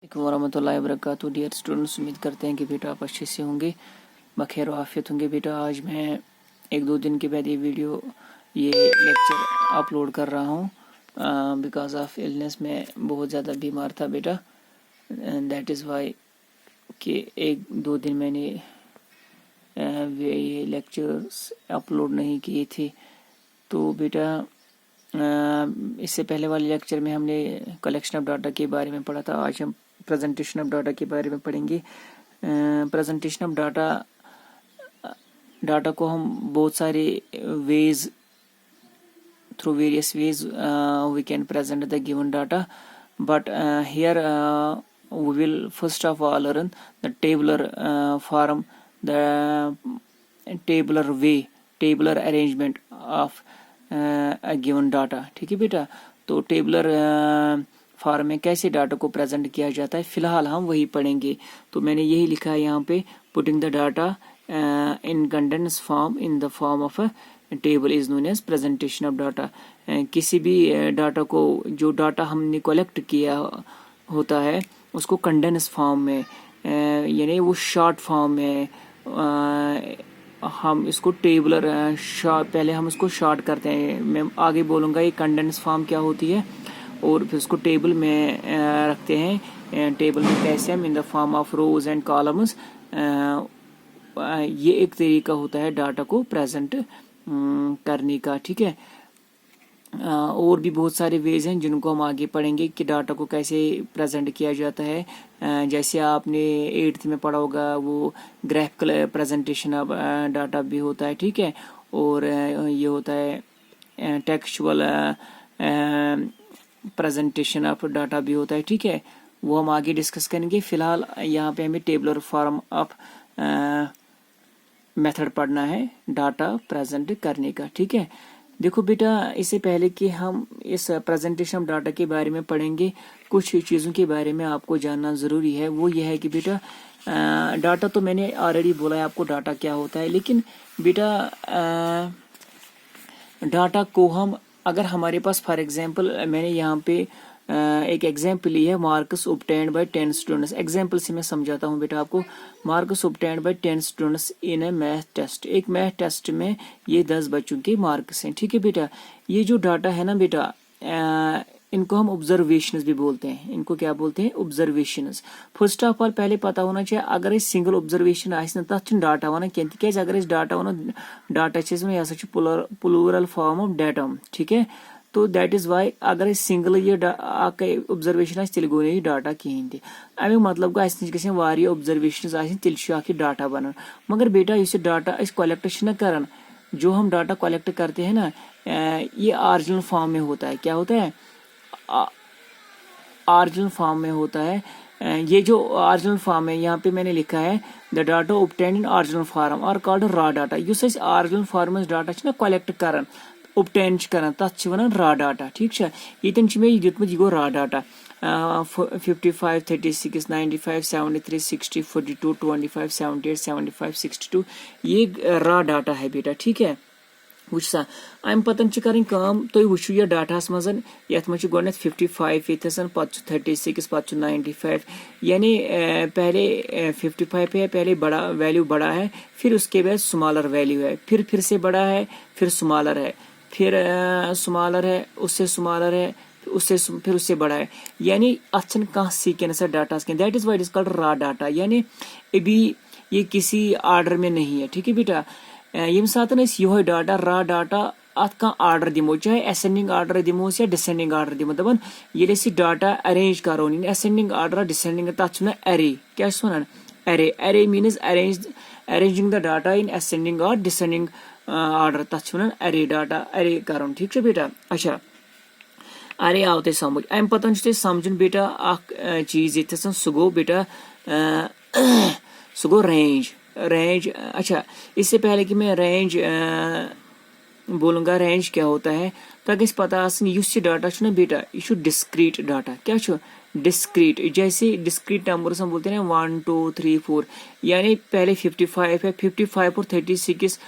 वरहमतुल्लाहि वबरकातुहू। Dear students, उम्मीद करते हैं कि बेटा आप अच्छे से होंगे, बखैर व आफियत होंगे। बेटा आज मैं एक दो दिन के बाद ये लेक्चर अपलोड कर रहा हूँ बिकॉज ऑफ इलनेस। में बहुत ज़्यादा बीमार था बेटा, दैट इज़ वाई कि एक दो दिन मैंने ये लेक्चर्स अपलोड नहीं किए थे। तो बेटा इससे पहले वाले लेक्चर में हमने कलेक्शन ऑफ डाटा के बारे में पढ़ा था। आज हम प्रेजेंटेशन ऑफ डाटा के बारे में पढ़ेंगे। प्रेजेंटेशन ऑफ डाटा को हम बहुत सारे ways, through various ways we can present the given data, but here we will first of all learn the tabular form, the tabular way, tabular arrangement of a given data। ठीक है बेटा, तो tabular form में कैसे data को present किया जाता है फिलहाल हम वही पढ़ेंगे। तो मैंने यही लिखा है यहाँ पे, putting the data in condense form in the form of a table is known as presentation of data. किसी भी डाटा को, जो डाटा हमने कलेक्ट किया होता है उसको कंडेंस फॉर्म में, यानी वो शॉर्ट फॉर्म में हम इसको टेबुलर पहले हम इसको शॉर्ट करते हैं। मैं आगे बोलूँगा ये कंडेंस फॉर्म क्या होती है, और फिर उसको टेबल में रखते हैं। टेबल में कैसे हम इन the form of rose and columns. ये एक तरीका होता है डाटा को प्रेजेंट करने का। ठीक है, और भी बहुत सारे वेज हैं जिनको हम आगे पढ़ेंगे कि डाटा को कैसे प्रेजेंट किया जाता है। जैसे आपने 8th में पढ़ा होगा, वो ग्राफिकल प्रेजेंटेशन ऑफ डाटा भी होता है। ठीक है, और ये होता है टेक्सचुअल प्रेजेंटेशन ऑफ डाटा भी होता है। ठीक है, वो हम आगे डिस्कस करेंगे। फिलहाल यहाँ पे हमें टेबुलर फॉर्म ऑफ मेथड पढ़ना है डाटा प्रेजेंट करने का। ठीक है, देखो बेटा, इससे पहले कि हम इस प्रेजेंटेशन ऑफ डाटा के बारे में पढ़ेंगे, कुछ चीज़ों के बारे में आपको जानना ज़रूरी है। वो ये है कि बेटा डाटा तो मैंने ऑलरेडी बोला है आपको डाटा क्या होता है, लेकिन बेटा डाटा को हम, अगर हमारे पास फॉर एग्जांपल मैंने यहाँ पे एक एग्जांपल ली है, marks obtained by 10 students. Example से मैं समझाता हूँ बेटा आपको। Marks obtained by 10 students in a math test. एक मैथ टेस्ट में ये 10 बच्चों के मार्क्स हैं। ठीक है बेटा, ये जो डाटा है ना बेटा, इनको हम ऑब्जर्वेशंस भी बोलते हैं। इनको क्या बोलते हैं? ऑब्जर्वेशंस। फर्स्ट ऑफ ऑल पहले पता होना चाहिए, अगर सिंगल ऑब्जर्वेशन आए तथ डाटा वन क्या, अगर डाटा वन डाटा यह प्लूरल फॉर्म ऑफ डाटा। ठीक है, तो दैट इज वाई अगर सिंगल ये ऑब्जर्वेशन तेल गो नहीं डाटा कहें तक। अमुक मतलब गो नश गए ऑब्जर्वेशन तेल डाटा बनान। मगर बेटा इस डाटा कलेक्ट कर, जो हम डाटा कलेक्ट करते हैं ना, ये ऑरिजिनल फॉर्म में होता है। क्या होता है? ऑरिजिनल फॉर्म में होता है। ये जो ऑरिजिनल फॉर्म है, यहाँ पे मैंने लिखा है the data obtained in original form are called raw data. युस ऑरिजिनल फॉर्म डाटा ना कलेक्ट कर, ऑब्टेन कर, तथ वन रॉ डाटा। ठीक है, ये दितमुत यह गो रॉ डाटा 55, 36, 95, 73, 60, 42, 25, 78, 75, 62 ये रॉ डाटा है बेटा। ठीक है, वुच सा अम पतन करें काम, तुम वुचु ये डाटास मज ये गो 55 पे 36 पे 95, यानी पहले 55 है, पहले बड़ा वैल्यू बड़ा है, फिर उसके बाद स्मॉलर वैल्यू है, फिर से बड़ा है, फिर स्मॉलर है, फिर स्मॉलर है, उससे स्मॉलर है, फिर उससे बड़ा है। यानी अच्छन कह सीक्वेंस डाटा के, that is why it is called raw data. यानी अभी ये किसी ऑर्डर में नहीं है। ठीक है बेटा, यम सात यो डाटा रॉ डाटा अत कह ऑर्डर दिमो, चाहे असेंडिंग ऑर्डर दिमो या डिसेंडिंग ऑर्डर दिमो। दपान ये डाटा अरेंज करो, असेंडिंग ऑर्डर डिसेंडिंग तथ एरे। क्या one? Array. Array means arranging the data in ascending और डिसेंडिंग ऑर्डर, तथ वन एरे। डाटा एरे कर। ठीक है बेटा, अच्छा अरे आओ ते समझ। अम पतन समझन बेटा अख चीज ये सह गो बेटा सह गो रेंज। रेंज, अच्छा इससे पहले कि मैं रेंज बोलूँगा रेंज क्या होता है, तो गि पता ये डाटा ना बेटा, यह डिस्क्रीट डाटा। क्या डिस्क्रीट, जैसे डिस्क्रीट नंबर्स हम बोलते हैं 1 2 3 4, यानी पहले 55 है, 55 और 36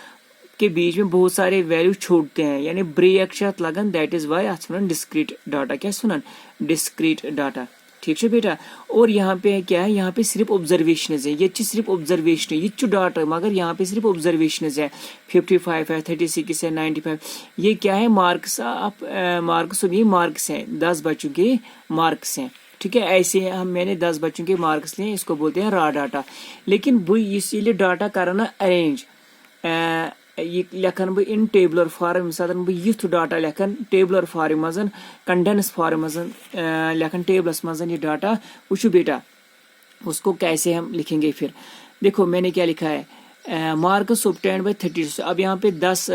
के बीच में बहुत सारे वैल्यू छोड़ते हैं, यानी ब्रेक लगन, that is why one discrete data. क्या सुनन? Discrete data. ٹھیک ہے بیٹا. اور یہاں پہ کیا ہے, یہاں پہ صرف آبزرویشنز ہیں, یہ صرف آبزرویشن ہے, یہ ڈاٹا, مگر یہاں پہ صرف آبزرویشنز ہے. 55 ہے, 36 ہے, 95, یہ کیا ہے مارکس, آپ مارکس, اور یہ مارکس ہیں, 10 بچوں کے مارکس ہیں. ٹھیک ہے, ایسے میں نے 10 بچوں کے مارکس لیے, اس کو بولتے ہیں را ڈاٹا. لیکن بھائی اسی لیے ڈاٹا کرنا ارینج, یہ لکھن بہ ان ٹیبلر فارم, ییٚمہِ ساتہٕ بہٕ یُتھ ڈاٹا لکھن ٹیبلر فارم منٛز, کنڈینس فارم منٛز لکھن ٹیبلس منٛز یہ ڈاٹا. وچھو بیٹا اس کو کیسے ہم لکھیں گے پھر. دیکھو میں نے کیا لکھا ہے, مارکس اوبٹینڈ بائی 30. اب یہاں پہ 10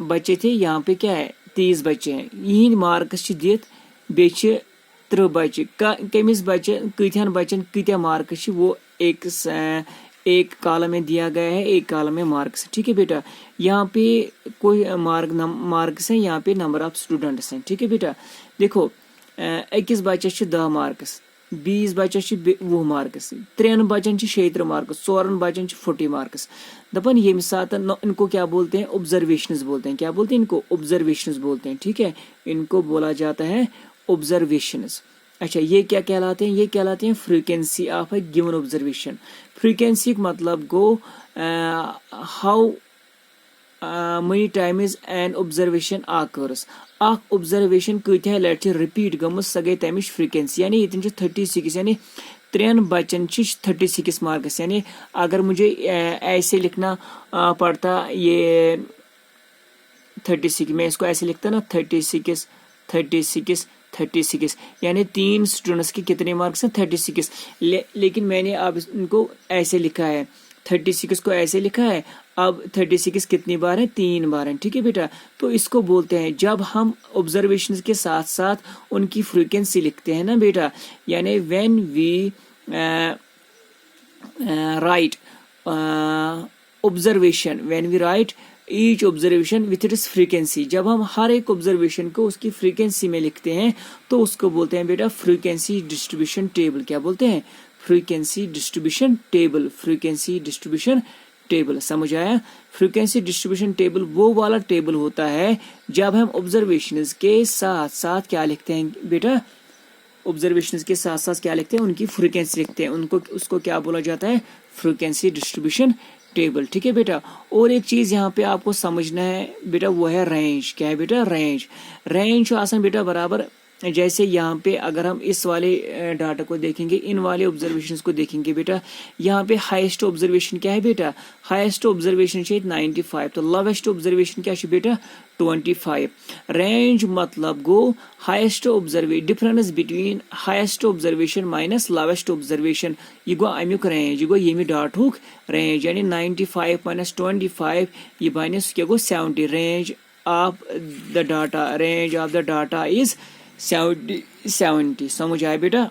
بچے تھے, یہاں پہ کیا ہے 30 بچے ہیں. یہند مارکس دت بیٚیہِ 30 بچے, کمس بچے کتن بچن کتیا مارکس, وہ ایک کالم میں دیا گیا ہے, ایک کالم میں مارکس. ٹھیک ہے بیٹا, یہاں پہ کوئی مارکس ہیں, یہاں پہ نمبر آف اسٹوڈنٹس ہیں. ٹھیک ہے بیٹا, دیکھو اکس بچس 10 مارکس, 20 بچس 20 مارکس, 3 بچن 36 مارکس, 4 بچن 40 مارکس. دپن یمہ سات ان کو کیا بولتے ہیں, آبزرویشنز بولتے ہیں. کیا بولتے ہیں ان کو, آبزرویشنز بولتے ہیں. ٹھیک ہے, ان کو بولا جاتا ہے آبزرویشنز. اچھا, یہ کیا کہلاتے ہیں, یہ کہلاتے ہیں frequency of a given observation. Frequency کا مطلب گو how many times an observation occurs. اخ observation کتیا لٹہ رپیٹ گمت سہ گئی تمچ فریکوینسی. یعنی یہ 36, یعنی 3 بچن 36 مارکس. یعنی اگر مجھے ایسے لکھنا پڑتا یہ 36, میں اس کو ایسے لکھتا نا 36 36 36, یعنی 3 اسٹوڈنٹس کے کتنے مارکس ہیں 36. لیکن میں نے اب ان کو ایسے لکھا ہے, 36 کو ایسے لکھا ہے. اب 36 کتنی بار ہیں, 3 بار ہیں. ٹھیک ہے بیٹا, تو اس کو بولتے ہیں جب ہم آبزرویشنز کے ساتھ ساتھ ان کی فریکوینسی لکھتے ہیں نا بیٹا, یعنی when we write observation, when we write each observation with its frequency, جب ہم ہر ایک observation کو اس کی فریکوینسی میں لکھتے ہیں تو اس کو بولتے ہیں بیٹا فریکوینسی ڈسٹریبیوشن ٹیبل. کیا بولتے ہیں, frequency distribution table. Frequency distribution table, سمجھ آیا. فریکوینسی ڈسٹریبیوشن ٹیبل وہ والا ٹیبل ہوتا ہے جب ہم آبزرویشنز کے ساتھ ساتھ کیا لکھتے ہیں بیٹا, آبزرویشنز کے ساتھ ساتھ کیا لکھتے ہیں, ان کی فریکوینسی لکھتے ہیں. ان کو اس کو کیا بولا جاتا ہے, فریکوینسی ڈسٹریبیوشن ٹیبل. ٹھیک ہے بیٹا, اور ایک چیز یہاں پہ آپ کو سمجھنا ہے بیٹا, وہ ہے رینج. کیا ہے بیٹا, رینج. رینج آسان بیٹا برابر, جیسے یہاں پہ اگر ہم اس والے ڈاٹا کو دیکھیں گے, ان والے آبزرویشنز کو دیکھیں گے بیٹا, یہاں پہ ہائیسٹ آبزرویشن کیا ہے بیٹا, ہائیسٹ آبزرویشن 95, تو لویسٹ آبزرویشن کیا ہے بیٹا 25. رینج مطلب گو highest observation, difference between highest observation minus lowest observation, یہ گو امیک رینج, یہ گو یمہ ڈاٹک رینج. یعنی 95 مائنس 25 یہ بنہ کیا گو 70. Range of the data, range of the data is 70. سمجھ آئے بیٹا.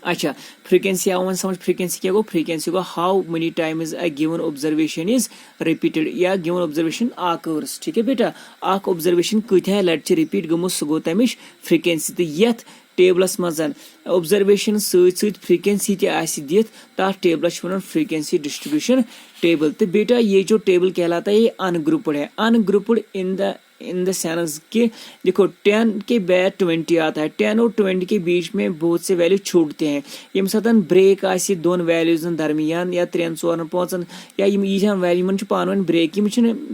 اچھا, فریکوینسی آؤ سمجھ, فریکوینسی کیا گو, فریکوینسی گو how many times a given observation is repeated یا گیون آبزرویشن آکرز. ٹھیک ہے بیٹا, اخ آبزرویشن کتیا لٹہ رپیٹ گمت سہ گو تمچ فریکوینسی. تو یتھ ٹیبلس مز آبزرویشن ست فریکوینسی تہ آسہ دتھ, تر ٹیبلس ونان فریکوینسی ڈسٹریبیوشن ٹیبل. تو بیٹا یہ جو ٹیبل کہلاتا ہے یہ ان گروپڈ ہے. ان گروپڈ ان دا سینس کہ دیکھو 10 کے بعد 20 آتا ہے, 10 اور 20 کے بیچ میں بہت سے ویلیو چھوٹتے ہیں. یم ساتھ بریک آسہ دون ویلیوزن درمیان یا 3 4 5 یا یہ ویلیو من پان one break, M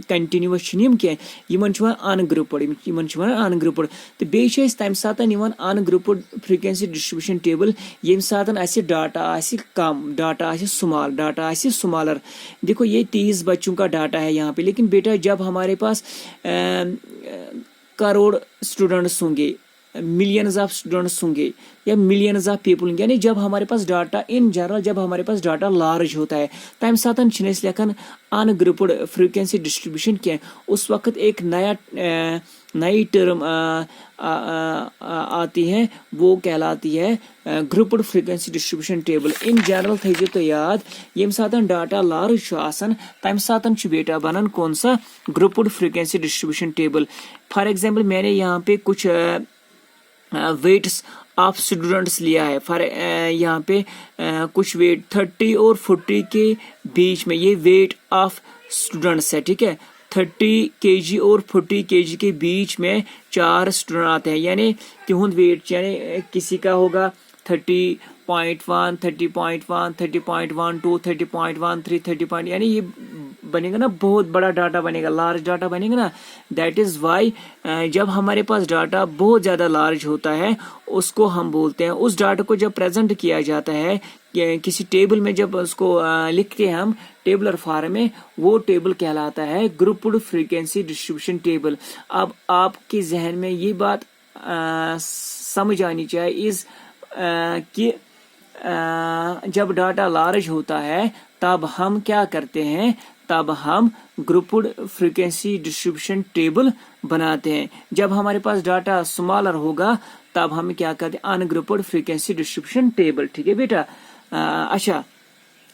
continuous M کی یمن ان گروپڈ, یمن ان گروپڈ. تو بیٚیہِ چھِ تمہ ساتھ in grouped frequency distribution table یم ساتھ ڈاٹا آسہ کم, ڈاٹا آسہ سمال, ڈاٹا آسہ سمالر. دیکھو یہ 30 بچوں کا ڈاٹا ہے یہاں پہ, لیکن بیٹا جب ہمارے پاس کروڑ اسٹوڈنٹس ہوں گے, ملینز آف اسٹوڈنٹس ہوں گے یا ملینز آف پیپل ہوں گے, یعنی جب ہمارے پاس ڈاٹا ان جنرل, جب ہمارے پاس ڈاٹا لارج ہوتا ہے تمہ سات لکھن ان گروپڈ فریکوینسی ڈسٹریبیوشن کی. اس وقت ایک نئی ٹرم آتی ہے, وہ کہلاتی ہے grouped frequency distribution table. In general تھیو تو یاد, یم سات ڈاٹا لارج آسان تمہ سات بیٹا بنان کون سا, grouped frequency distribution table. For example میں نے یہاں پہ کچھ ویٹس آف اسٹوڈنٹس لیا ہے. یہاں پہ کچھ ویٹ 30 اور 40 کے بیچ میں, یہ ویٹ آف اسٹوڈنٹس ہے. ٹھیک ہے, 30 kg اور 40 kg کے بیچ میں 4 اسٹوڈنٹ آتے ہیں, یعنی تہند ویٹ, یعنی کسی کا ہوگا 30.1, 30.1, 30.12, 30.13, 30. यानी ये बनेगा ना, बहुत बड़ा डाटा बनेगा, लार्ज डाटा बनेगा ना. दैट इज वाई जब हमारे पास डाटा बहुत ज्यादा लार्ज होता है उसको हम बोलते हैं, उस डाटा को जब प्रेजेंट किया जाता है किसी टेबल में, जब उसको लिखते हैं हम टेबलर फॉर्म में, वो टेबल कहलाता है ग्रुप्ड फ्रीक्वेंसी डिस्ट्रीब्यूशन टेबल. अब आपके जहन में ये बात समझ आनी चाहिए कि जब डाटा लार्ज होता है तब हम क्या करते हैं, तब हम ग्रुप्ड फ्रीक्वेंसी डिस्ट्रीब्यूशन टेबल बनाते हैं. जब हमारे पास डाटा स्मॉलर होगा तब हम क्या करते हैं, अनग्रुप्ड फ्रीक्वेंसी डिस्ट्रीब्यूशन टेबल. ठीक है बेटा. अच्छा,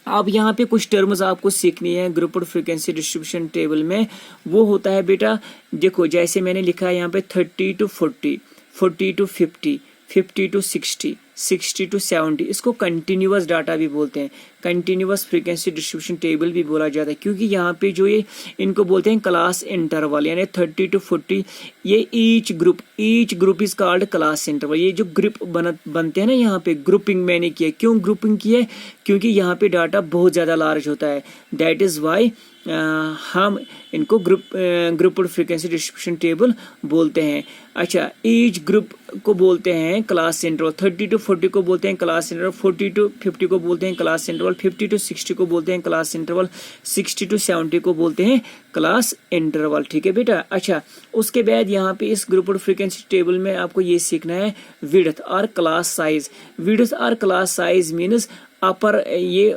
अब यहाँ पे कुछ टर्म्स आपको सीखनी है ग्रुप्ड फ्रीक्वेंसी डिस्ट्रीब्यूशन टेबल में. वो होता है बेटा, देखो जैसे मैंने लिखा है यहाँ पे 30 to 40, 40 to 50, 50 to 60, 60 to 70. इसको कंटिन्यूअस डाटा भी बोलते हैं, कंटिन्यूअस फ्रीक्वेंसी डिस्ट्रीब्यूशन टेबल भी बोला जाता है, क्योंकि यहाँ पे जो ये इनको बोलते हैं क्लास इंटरवल, यानी 30 to 40. ये each group is called class interval. ये जो ग्रुप बनते हैं ना, यहाँ पे ग्रुपिंग मैंने किया. क्यों ग्रुपिंग की है? क्योंकि यहाँ पे डाटा बहुत ज्यादा लार्ज होता है. दैट इज वाई हम इनको ग्रुप्ड फ्रीक्वेंसी डिस्ट्रीब्यूशन टेबल बोलते हैं. अच्छा, ईच ग्रुप को बोलते हैं क्लास इंटरवल. 30 to 40 को बोलते हैं क्लास इंटरवल, 40 to 50 को बोलते हैं क्लास इंटरवल, 50 to 60 को बोलते हैं क्लास इंटरवल, 60 to 70 को बोलते हैं क्लास इंटरवल. ठीक है बेटा. अच्छा, उसके बाद यहाँ पे इस ग्रुप्ड फ्रीक्वेंसी टेबल में आपको ये सीखना है विड्थ और क्लास साइज. विड्थ और क्लास साइज मीन्स अपर, ये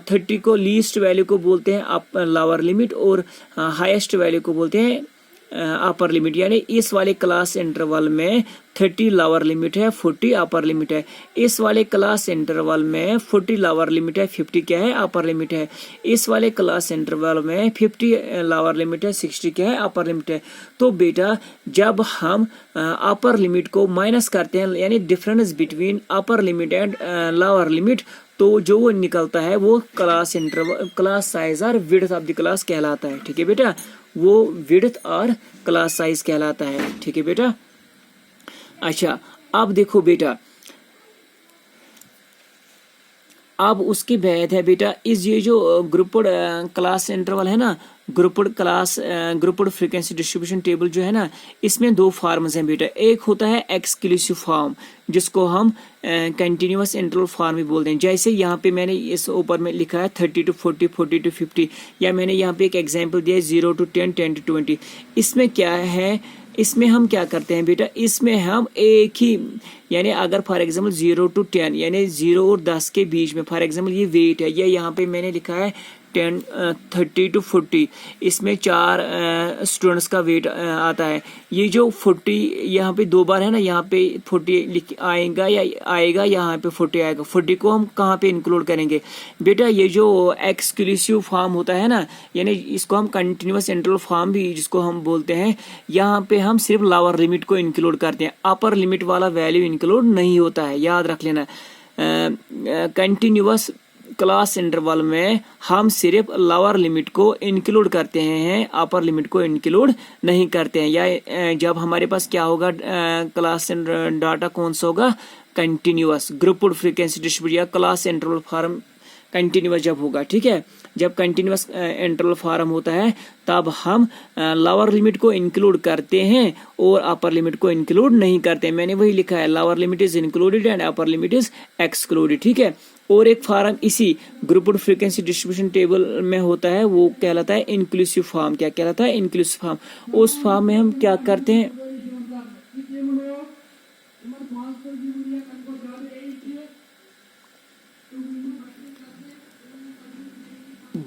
30 को लीस्ट वैल्यू को बोलते हैं लोअर लिमिट, और हाईएस्ट वैल्यू को बोलते हैं अपर लिमिट. यानी इस वाले क्लास इंटरवल में 30 लोअर लिमिट है, 40 अपर लिमिट है. इस वाले क्लास इंटरवल में 40 लोअर लिमिट है, 50 क्या है, अपर लिमिट है. इस वाले क्लास इंटरवल में 50 लोअर लिमिट है, 60 क्या है, अपर लिमिट है. तो बेटा जब हम अपर लिमिट को माइनस करते हैं, यानी difference between upper limit and lower limit, तो जो वो निकलता है वो क्लास इंटरवल, क्लास साइज और विड्थ ऑफ द क्लास कहलाता है. ठीक है बेटा, वो विड्थ और क्लास साइज कहलाता है. ठीक है बेटा. अच्छा, अब देखो बेटा, अब उसके बाद है बेटा इस ये जो ग्रुप्ड क्लास इंटरवल है ना, ग्रुप्ड फ्रीक्वेंसी डिस्ट्रीब्यूशन टेबल जो है ना, इसमें दो फॉर्म्स हैं बेटा. एक होता है एक्सक्लूसिव फॉर्म, जिसको हम कंटिन्यूअस इंटरवल फॉर्म भी बोलते हैं. जैसे यहाँ पे मैंने इस ऊपर में लिखा है 30 to 40, 40 to 50, या मैंने यहाँ पे एक एग्जांपल दिया है 0 to 10, 10 to 20. इसमें क्या है, इसमें हम क्या करते हैं बेटा, इसमें हम एक ही, यानी अगर फॉर एग्जांपल 0 to 10, यानी 0 और 10 के बीच में, फॉर एग्जांपल ये वेट है, ये यहाँ पे मैंने लिखा है 30 to 40, इसमें 4 स्टूडेंट्स का वेट आता है. ये जो 40 यहाँ पे दो बार है ना, यहाँ पे 40 आएगा या आएगा, यहाँ पे 40 आएगा. 40 को हम कहाँ पे इंक्लूड करेंगे बेटा, ये जो एक्सक्लूसिव फॉर्म होता है ना, यानी इसको हम कंटिन्यूअस इंटरवल फॉर्म भी जिसको हम बोलते हैं, यहाँ पे हम सिर्फ लोअर लिमिट को इंक्लूड करते हैं, अपर लिमिट वाला वैल्यू इंक्लूड नहीं होता है, याद रख लेना. कंटिन्यूअस क्लास इंटरवल में हम सिर्फ लोअर लिमिट को इंक्लूड करते हैं, अपर लिमिट को इंक्लूड नहीं करते हैं. या जब हमारे पास क्या होगा, क्लास डाटा कौन सा होगा, कंटिन्यूअस ग्रुप्ड फ्रीक्वेंसी डिस्ट्रीब्यूशन या क्लास इंटरवल फॉर्म कंटिन्यूअस जब होगा. ठीक है, जब कंटिन्यूअस इंटरवल फॉर्म होता है तब हम लोअर लिमिट को इंक्लूड करते हैं और अपर लिमिट को इंक्लूड नहीं करते. मैंने वही लिखा है, lower limit is included and upper limit is excluded. ठीक है. और एक फॉर्म इसी ग्रुप्ड फ्रीक्वेंसी डिस्ट्रीब्यूशन टेबल में होता है, वो कहलाता है इंक्लूसिव फॉर्म. क्या कहलाता है, इंक्लूसिव फॉर्म. उस फॉर्म में हम क्या करते हैं,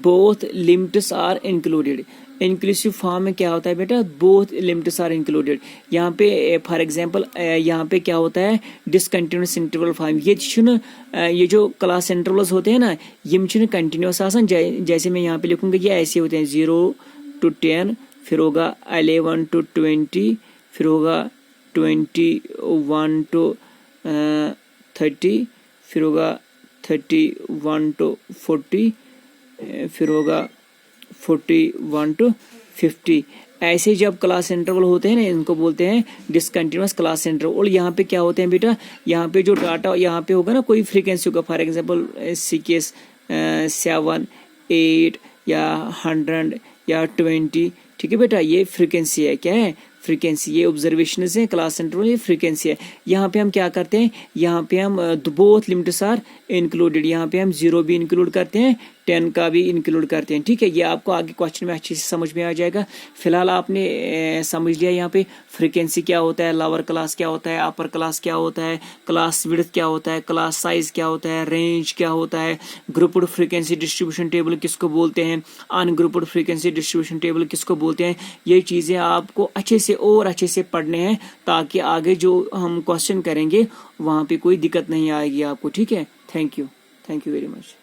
both limits are included. Inclusive form में क्या होता है बेटा, बोथ लिमिट्स आर इंक्लूडेड. यहाँ पे फॉर एग्जांपल यहाँ पे क्या होता है, डिसकंटिन्यूअस इंटरवल फॉर्म. ये जो क्लास इंटरवल्स होते हैं ना, ये कंटिन्यूअस आसान, जैसे मैं यहाँ पे लिखूंगा, ये ऐसे होते हैं 0 to 10, फिर होगा 11 to 20, फिर होगा 21 to 30, फिर होगा 31 to 40, फिर होगा 41 to 50. ऐसे जब क्लास इंटरवल होते हैं ना, इनको बोलते हैं डिसकंटिन्यूअस क्लास इंटरवल। और यहाँ पे क्या होते हैं बेटा, यहाँ पे जो डाटा यहाँ पे होगा ना, कोई फ्रीक्वेंसी होगा, फॉर एग्जांपल 6, 7, 8 या 100 या 20, ठीक है बेटा, ये फ्रीक्वेंसी है। क्या है? फ्रीक्वेंसी। ये ऑब्जर्वेशन है क्लास इंटरवल, ये फ्रीक्वेंसी है। यहाँ पे हम क्या करते हैं, यहाँ पे हम बोथ लिमिट्स आर इंक्लूडेड, यहाँ पे हम 0 भी इंक्लूड करते हैं, 10 का भी इंक्लूड करते हैं, ठीक है। ये आपको आगे क्वेश्चन में अच्छे से समझ में आ जाएगा। फिलहाल आपने समझ लिया यहाँ पे फ्रीक्वेंसी क्या होता है, लोअर क्लास क्या होता है, अपर क्लास क्या होता है, क्लास विड्थ क्या होता है, क्लास साइज क्या होता है, रेंज क्या होता है, ग्रुप्ड फ्रीक्वेंसी डिस्ट्रीब्यूशन टेबल किसको बोलते हैं, अनग्रुप्ड फ्रीक्वेंसी डिस्ट्रीब्यूशन टेबल किसको बोलते हैं। ये चीज़ें आपको अच्छे से और अच्छे से पढ़ने हैं, ताकि आगे जो हम क्वेश्चन करेंगे वहाँ पे कोई दिक्कत नहीं आएगी आपको, ठीक है। Thank you very much.